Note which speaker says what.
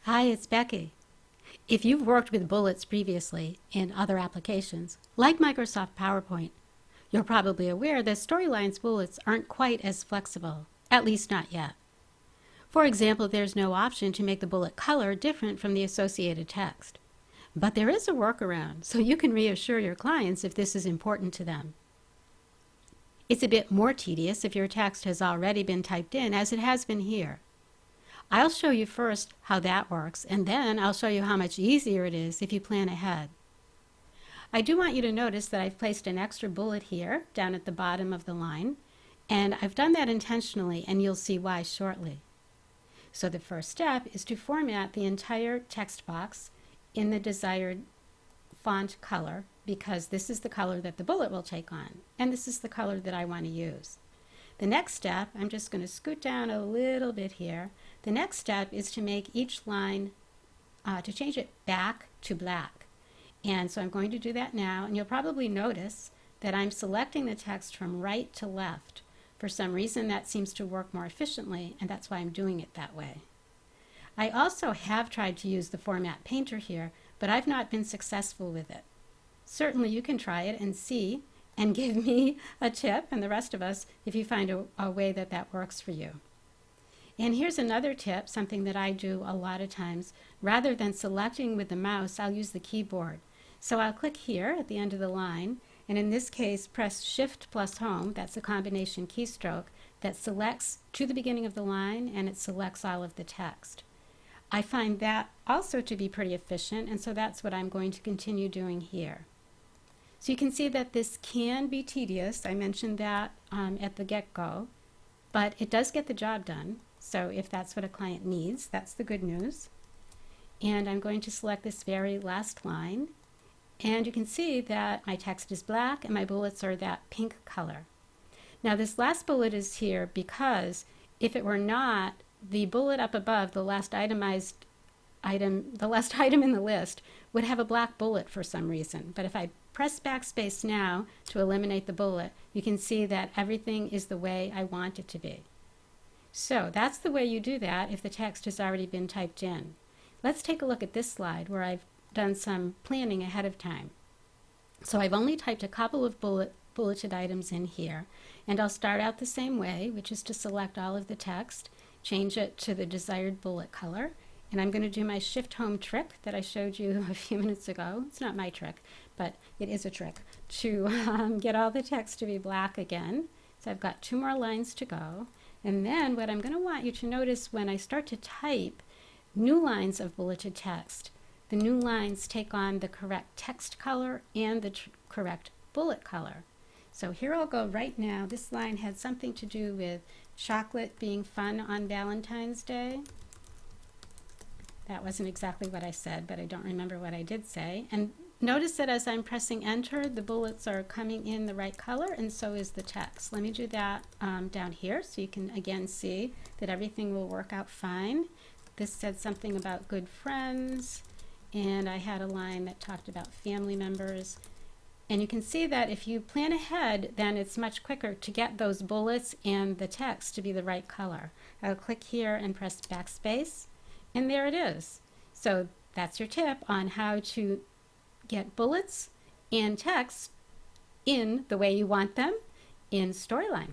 Speaker 1: Hi, it's Becky. If you've worked with bullets previously in other applications, like Microsoft PowerPoint, you're probably aware that Storyline's bullets aren't quite as flexible, at least not yet. For example, there's no option to make the bullet color different from the associated text. But there is a workaround, so you can reassure your clients if this is important to them. It's a bit more tedious if your text has already been typed in, as it has been here. I'll show you first how that works, and then I'll show you how much easier it is if you plan ahead. I do want you to notice that I've placed an extra bullet here down at the bottom of the line, and I've done that intentionally, and you'll see why shortly. So the first step is to format the entire text box in the desired font color, because this is the color that the bullet will take on, and this is the color that I want to use. The next step, I'm just going to scoot down a little bit here. The next step is to make each line, to change it back to black. And so I'm going to do that now, and you'll probably notice that I'm selecting the text from right to left. For some reason that seems to work more efficiently, and that's why I'm doing it that way. I also have tried to use the Format Painter here, but I've not been successful with it. Certainly you can try it and see, and give me a tip, and the rest of us, if you find a way that that works for you. And here's another tip, something that I do a lot of times. Rather than selecting with the mouse, I'll use the keyboard. So I'll click here at the end of the line, and in this case press Shift plus Home. That's a combination keystroke that selects to the beginning of the line, and it selects all of the text. I find that also to be pretty efficient, and so that's what I'm going to continue doing here. So you can see that this can be tedious. I mentioned that at the get-go, but it does get the job done. So if that's what a client needs, that's the good news. And I'm going to select this very last line, and you can see that my text is black and my bullets are that pink color. Now this last bullet is here because if it were not, the bullet up above, the last itemized item, the last item in the list, would have a black bullet for some reason. But if I press backspace now to eliminate the bullet, you can see that everything is the way I want it to be. So that's the way you do that if the text has already been typed in. Let's take a look at this slide where I've done some planning ahead of time. So I've only typed a couple of bulleted items in here, and I'll start out the same way, which is to select all of the text, change it to the desired bullet color, and I'm going to do my Shift Home trick that I showed you a few minutes ago. It's not my trick, but it is a trick to get all the text to be black again. So I've got 2 more lines to go. And then what I'm going to want you to notice when I start to type new lines of bulleted text, the new lines take on the correct text color and the correct bullet color. So here I'll go right now. This line had something to do with chocolate being fun on Valentine's Day. That wasn't exactly what I said, but I don't remember what I did say. And notice that as I'm pressing enter, the bullets are coming in the right color, and so is the text. Let me do that down here so you can again see that everything will work out fine. This said something about good friends, and I had a line that talked about family members. And you can see that if you plan ahead, then it's much quicker to get those bullets and the text to be the right color. I'll click here and press backspace, and there it is. So that's your tip on how to get bullets and text in the way you want them in Storyline.